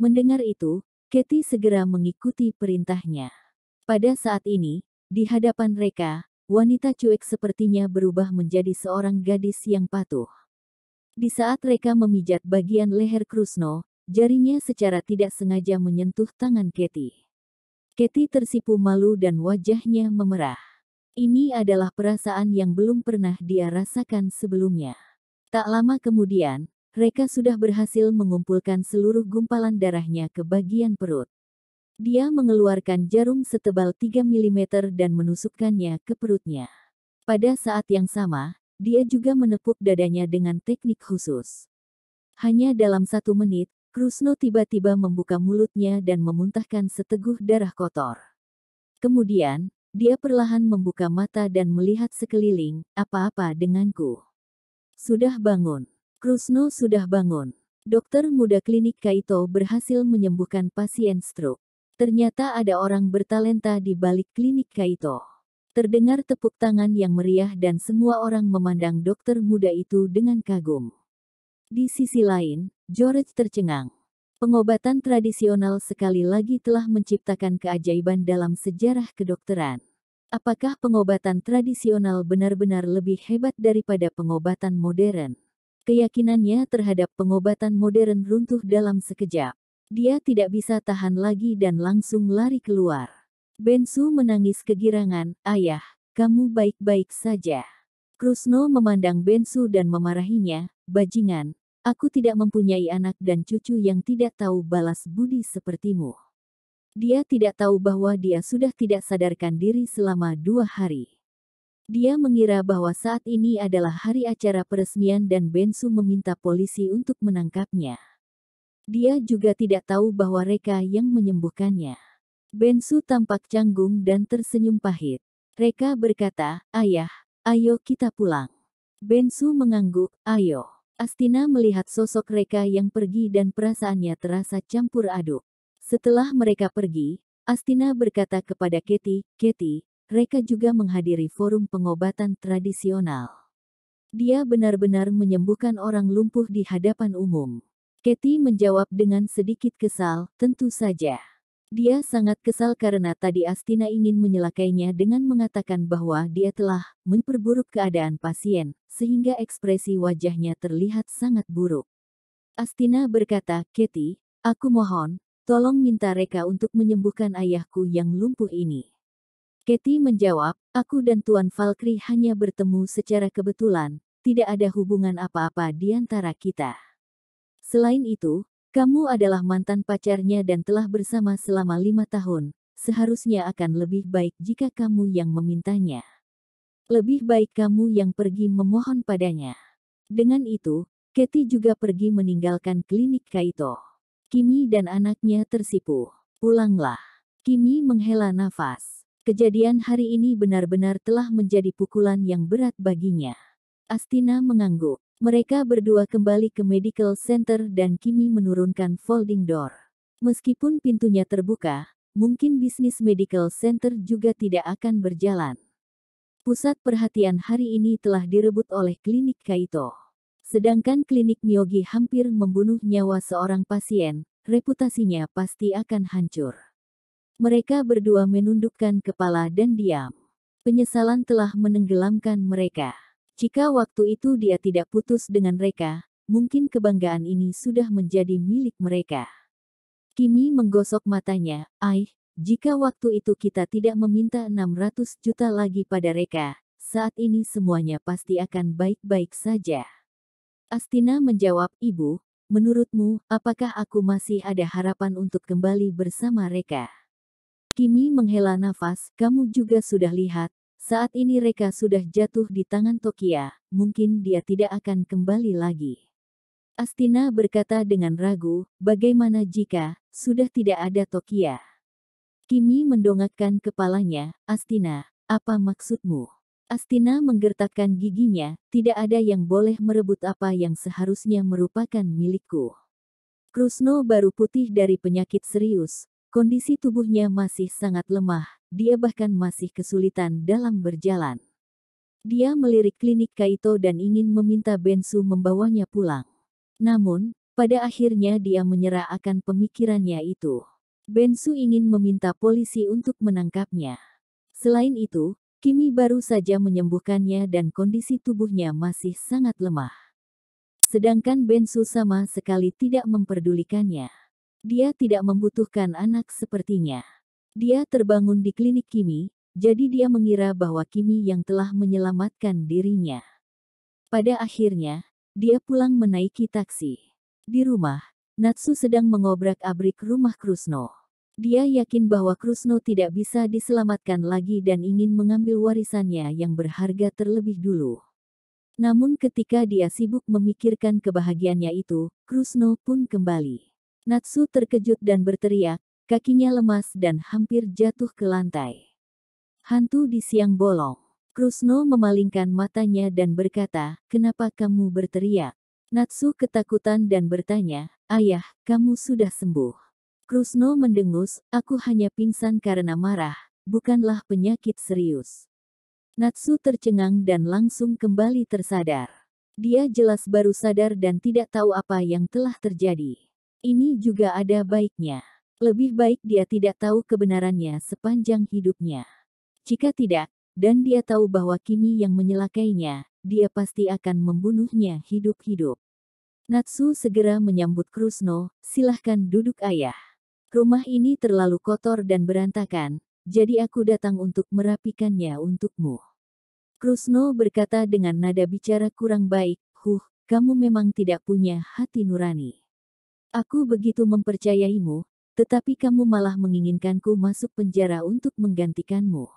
Mendengar itu, Katie segera mengikuti perintahnya. Pada saat ini, di hadapan mereka, wanita cuek sepertinya berubah menjadi seorang gadis yang patuh. Di saat mereka memijat bagian leher Krusno, jarinya secara tidak sengaja menyentuh tangan Katie. Katie tersipu malu dan wajahnya memerah. Ini adalah perasaan yang belum pernah dia rasakan sebelumnya. Tak lama kemudian, mereka sudah berhasil mengumpulkan seluruh gumpalan darahnya ke bagian perut. Dia mengeluarkan jarum setebal 3 mm dan menusukkannya ke perutnya. Pada saat yang sama, dia juga menepuk dadanya dengan teknik khusus. Hanya dalam 1 menit, Krusno tiba-tiba membuka mulutnya dan memuntahkan seteguh darah kotor. Kemudian, dia perlahan membuka mata dan melihat sekeliling. Apa-apa denganku? Sudah bangun. Krusno sudah bangun. Dokter muda klinik Kaito berhasil menyembuhkan pasien stroke. Ternyata ada orang bertalenta di balik klinik Kaito. Terdengar tepuk tangan yang meriah dan semua orang memandang dokter muda itu dengan kagum. Di sisi lain, George tercengang. Pengobatan tradisional sekali lagi telah menciptakan keajaiban dalam sejarah kedokteran. Apakah pengobatan tradisional benar-benar lebih hebat daripada pengobatan modern? Keyakinannya terhadap pengobatan modern runtuh dalam sekejap. Dia tidak bisa tahan lagi dan langsung lari keluar. Bensu menangis kegirangan, "Ayah, kamu baik-baik saja?" Krusno memandang Bensu dan memarahinya, "Bajingan, aku tidak mempunyai anak dan cucu yang tidak tahu balas budi sepertimu." Dia tidak tahu bahwa dia sudah tidak sadarkan diri selama 2 hari. Dia mengira bahwa saat ini adalah hari acara peresmian dan Bensu meminta polisi untuk menangkapnya. Dia juga tidak tahu bahwa Reka yang menyembuhkannya. Bensu tampak canggung dan tersenyum pahit. Reka berkata, "Ayah, ayo kita pulang." Bensu mengangguk, "Ayo." Astina melihat sosok Reka yang pergi dan perasaannya terasa campur aduk. Setelah mereka pergi, Astina berkata kepada Katie, "Katie, Reka juga menghadiri forum pengobatan tradisional. Dia benar-benar menyembuhkan orang lumpuh di hadapan umum." Katie menjawab dengan sedikit kesal, "Tentu saja." Dia sangat kesal karena tadi Astina ingin menyelakainya dengan mengatakan bahwa dia telah memperburuk keadaan pasien, sehingga ekspresi wajahnya terlihat sangat buruk. Astina berkata, "Katie, aku mohon, tolong minta Reka untuk menyembuhkan ayahku yang lumpuh ini." Katie menjawab, "Aku dan Tuan Valkyrie hanya bertemu secara kebetulan, tidak ada hubungan apa-apa di antara kita. Selain itu, kamu adalah mantan pacarnya dan telah bersama selama 5 tahun, seharusnya akan lebih baik jika kamu yang memintanya. Lebih baik kamu yang pergi memohon padanya." Dengan itu, Katie juga pergi meninggalkan klinik Kaito. Kimi dan anaknya tersipu. "Pulanglah." Kimi menghela nafas. Kejadian hari ini benar-benar telah menjadi pukulan yang berat baginya. Astina mengangguk. Mereka berdua kembali ke medical center dan Kimi menurunkan folding door. Meskipun pintunya terbuka, mungkin bisnis medical center juga tidak akan berjalan. Pusat perhatian hari ini telah direbut oleh klinik Kaito. Sedangkan klinik Myogi hampir membunuh nyawa seorang pasien, reputasinya pasti akan hancur. Mereka berdua menundukkan kepala dan diam. Penyesalan telah menenggelamkan mereka. Jika waktu itu dia tidak putus dengan Reka, mungkin kebanggaan ini sudah menjadi milik mereka. Kimi menggosok matanya, jika waktu itu kita tidak meminta 600 juta lagi pada Reka, saat ini semuanya pasti akan baik-baik saja." Astina menjawab, "Ibu, menurutmu, apakah aku masih ada harapan untuk kembali bersama Reka?" Kimi menghela nafas, "Kamu juga sudah lihat, saat ini Reka sudah jatuh di tangan Tokia, mungkin dia tidak akan kembali lagi." Astina berkata dengan ragu, "Bagaimana jika sudah tidak ada Tokia?" Kimi mendongakkan kepalanya, "Astina, apa maksudmu?" Astina menggertakkan giginya, "Tidak ada yang boleh merebut apa yang seharusnya merupakan milikku." Krusno baru putih dari penyakit serius, kondisi tubuhnya masih sangat lemah, dia bahkan masih kesulitan dalam berjalan. Dia melirik klinik Kaito dan ingin meminta Bensu membawanya pulang. Namun, Pada akhirnya dia menyerah akan pemikirannya itu. Bensu ingin meminta polisi untuk menangkapnya. Selain itu, Kimi baru saja menyembuhkannya dan kondisi tubuhnya masih sangat lemah. Sedangkan Bensu sama sekali tidak memperdulikannya. Dia tidak membutuhkan anak sepertinya. Dia terbangun di klinik Kimi, jadi dia mengira bahwa Kimi yang telah menyelamatkan dirinya. Pada akhirnya, dia pulang menaiki taksi. Di rumah, Natsu sedang mengobrak-abrik rumah Krusno. Dia yakin bahwa Krusno tidak bisa diselamatkan lagi dan ingin mengambil warisannya yang berharga terlebih dulu. Namun ketika dia sibuk memikirkan kebahagiaannya itu, Krusno pun kembali. Natsu terkejut dan berteriak, kakinya lemas dan hampir jatuh ke lantai. Hantu di siang bolong. Krusno memalingkan matanya dan berkata, "Kenapa kamu berteriak?" Natsu ketakutan dan bertanya, "Ayah, kamu sudah sembuh?" Krusno mendengus, "Aku hanya pingsan karena marah, bukanlah penyakit serius." Natsu tercengang dan langsung kembali tersadar. Dia jelas baru sadar dan tidak tahu apa yang telah terjadi. Ini juga ada baiknya. Lebih baik dia tidak tahu kebenarannya sepanjang hidupnya. Jika tidak, dan dia tahu bahwa Kimi yang menyelakainya, dia pasti akan membunuhnya hidup-hidup. Natsu segera menyambut Krusno, "Silahkan duduk ayah. Rumah ini terlalu kotor dan berantakan, jadi aku datang untuk merapikannya untukmu." Krusno berkata dengan nada bicara kurang baik, kamu memang tidak punya hati nurani. Aku begitu mempercayaimu, tetapi kamu malah menginginkanku masuk penjara untuk menggantikanmu."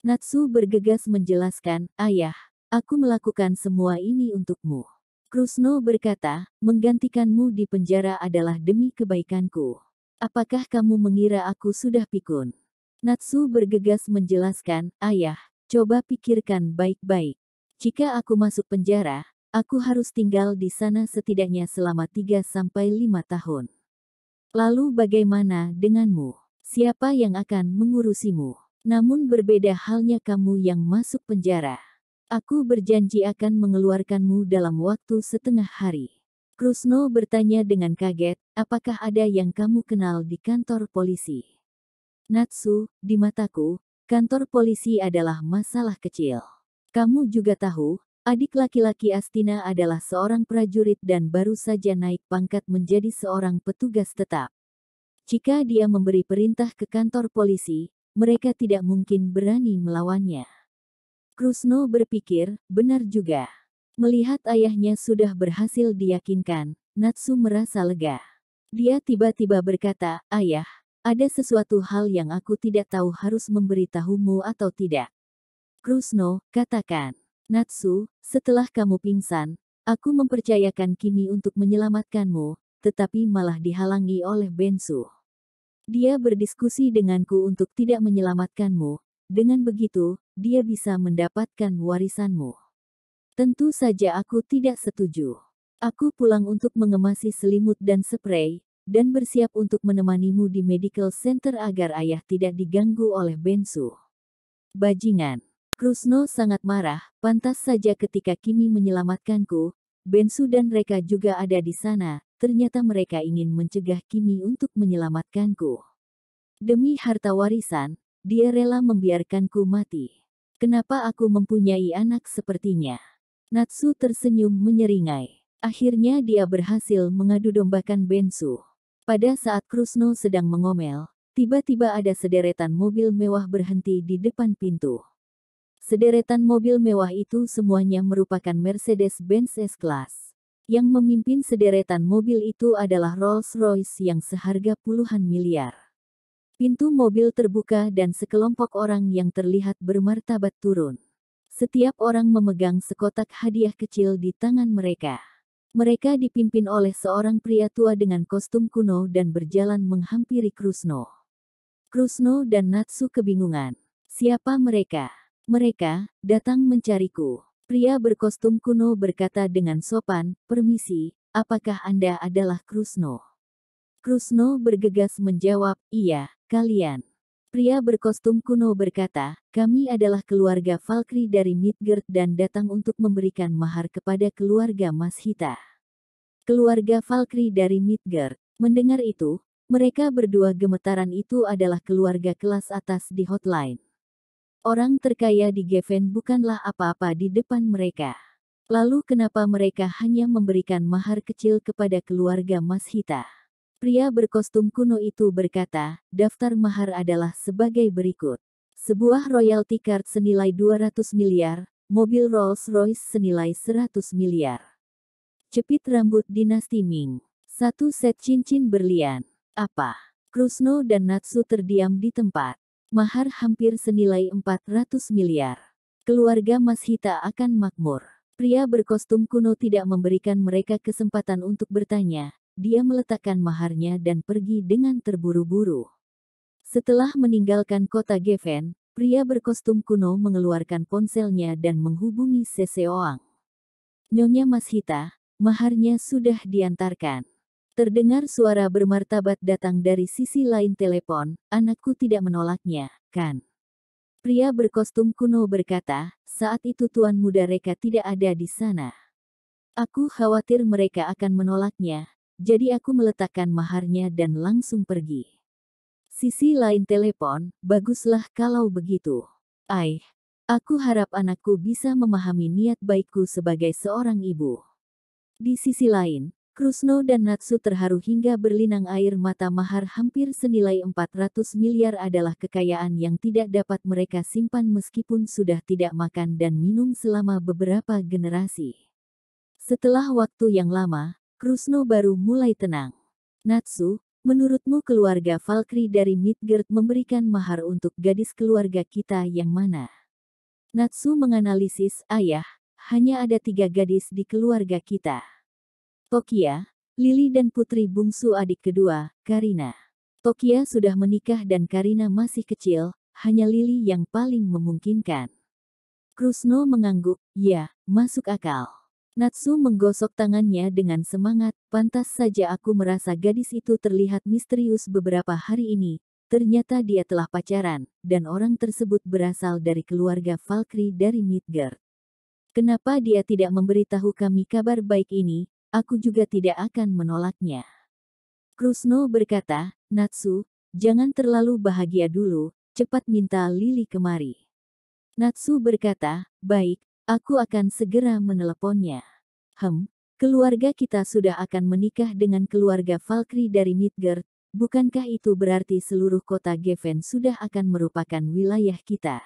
Natsu bergegas menjelaskan, "Ayah, aku melakukan semua ini untukmu." Krusno berkata, "Menggantikanmu di penjara adalah demi kebaikanku. Apakah kamu mengira aku sudah pikun?" Natsu bergegas menjelaskan, "Ayah, coba pikirkan baik-baik. Jika aku masuk penjara, aku harus tinggal di sana setidaknya selama 3 sampai 5 tahun. Lalu bagaimana denganmu? Siapa yang akan mengurusimu? Namun berbeda halnya kamu yang masuk penjara. Aku berjanji akan mengeluarkanmu dalam waktu setengah hari." Krusno bertanya dengan kaget, "Apakah ada yang kamu kenal di kantor polisi?" "Natsu, di mataku, kantor polisi adalah masalah kecil. Kamu juga tahu, adik laki-laki Astina adalah seorang prajurit dan baru saja naik pangkat menjadi seorang petugas tetap. Jika dia memberi perintah ke kantor polisi, mereka tidak mungkin berani melawannya." Krusno berpikir, benar juga. Melihat ayahnya sudah berhasil diyakinkan, Natsu merasa lega. Dia tiba-tiba berkata, "Ayah, ada sesuatu hal yang aku tidak tahu harus memberitahumu atau tidak." "Krusno, katakan." "Natsu, setelah kamu pingsan, aku mempercayakan Kimi untuk menyelamatkanmu, tetapi malah dihalangi oleh Bensu. Dia berdiskusi denganku untuk tidak menyelamatkanmu, dengan begitu, dia bisa mendapatkan warisanmu. Tentu saja aku tidak setuju. Aku pulang untuk mengemasi selimut dan spray, dan bersiap untuk menemanimu di medical center agar ayah tidak diganggu oleh Bensu." "Bajingan." Krusno sangat marah, pantas saja ketika Kimi menyelamatkanku, Bensu dan Reka juga ada di sana, ternyata mereka ingin mencegah Kimi untuk menyelamatkanku. Demi harta warisan, dia rela membiarkanku mati. Kenapa aku mempunyai anak sepertinya? Natsu tersenyum menyeringai. Akhirnya dia berhasil mengadu dombakan Bensu. Pada saat Krusno sedang mengomel, tiba-tiba ada sederetan mobil mewah berhenti di depan pintu. Sederetan mobil mewah itu semuanya merupakan Mercedes-Benz S-Class. Yang memimpin sederetan mobil itu adalah Rolls-Royce yang seharga puluhan miliar. Pintu mobil terbuka dan sekelompok orang yang terlihat bermartabat turun. Setiap orang memegang sekotak hadiah kecil di tangan mereka. Mereka dipimpin oleh seorang pria tua dengan kostum kuno dan berjalan menghampiri Krusno. Krusno dan Natsu kebingungan. Siapa mereka? Mereka datang mencariku. Pria berkostum kuno berkata dengan sopan, "Permisi, apakah Anda adalah Krusno?" Krusno bergegas menjawab, "Iya, kalian." Pria berkostum kuno berkata, "Kami adalah keluarga Valkyrie dari Midgard dan datang untuk memberikan mahar kepada keluarga Mas Hita." keluarga Valkyrie dari Midgard. Mendengar itu, mereka berdua gemetaran. Itu adalah keluarga kelas atas di Hotline. Orang terkaya di Geffen bukanlah apa-apa di depan mereka. Lalu kenapa mereka hanya memberikan mahar kecil kepada keluarga Mashita? Pria berkostum kuno itu berkata, daftar mahar adalah sebagai berikut. Sebuah royalty card senilai 200 miliar, mobil Rolls-Royce senilai 100 miliar. Cepit rambut dinasti Ming. Satu set cincin berlian. Apa? Krusno dan Natsu terdiam di tempat. Mahar hampir senilai 400 miliar. Keluarga Mashita akan makmur. Pria berkostum kuno tidak memberikan mereka kesempatan untuk bertanya. Dia meletakkan maharnya dan pergi dengan terburu-buru. Setelah meninggalkan kota Geffen, pria berkostum kuno mengeluarkan ponselnya dan menghubungi Seseoang. Nyonya Mashita, maharnya sudah diantarkan. Terdengar suara bermartabat datang dari sisi lain telepon, anakku tidak menolaknya, kan? Pria berkostum kuno berkata, saat itu Tuan Muda Reka tidak ada di sana. Aku khawatir mereka akan menolaknya. Jadi aku meletakkan maharnya dan langsung pergi. Sisi lain telepon, baguslah kalau begitu. Aku harap anakku bisa memahami niat baikku sebagai seorang ibu. Di sisi lain, Krusno dan Natsu terharu hingga berlinang air mata. Mahar hampir senilai 400 miliar adalah kekayaan yang tidak dapat mereka simpan meskipun sudah tidak makan dan minum selama beberapa generasi. Setelah waktu yang lama, Krusno baru mulai tenang. Natsu, menurutmu keluarga Valkyrie dari Midgard memberikan mahar untuk gadis keluarga kita yang mana? Natsu menganalisis, ayah, hanya ada 3 gadis di keluarga kita. Tokia, Lily dan putri bungsu adik kedua, Karina. Tokia sudah menikah dan Karina masih kecil, hanya Lily yang paling memungkinkan. Krusno mengangguk, ya, masuk akal. Natsu menggosok tangannya dengan semangat, pantas saja aku merasa gadis itu terlihat misterius beberapa hari ini, ternyata dia telah pacaran, dan orang tersebut berasal dari keluarga Valkyrie dari Midgard. Kenapa dia tidak memberitahu kami kabar baik ini, aku juga tidak akan menolaknya. Krusno berkata, Natsu, jangan terlalu bahagia dulu, cepat minta Lily kemari. Natsu berkata, baik, aku akan segera meneleponnya. Keluarga kita sudah akan menikah dengan keluarga Valkyrie dari Midgard, bukankah itu berarti seluruh kota Geffen sudah akan merupakan wilayah kita?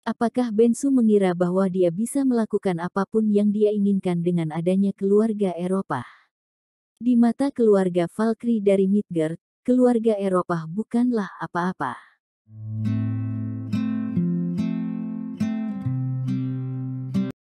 Apakah Bensu mengira bahwa dia bisa melakukan apapun yang dia inginkan dengan adanya keluarga Eropa? Di mata keluarga Valkyrie dari Midgard, keluarga Eropa bukanlah apa-apa.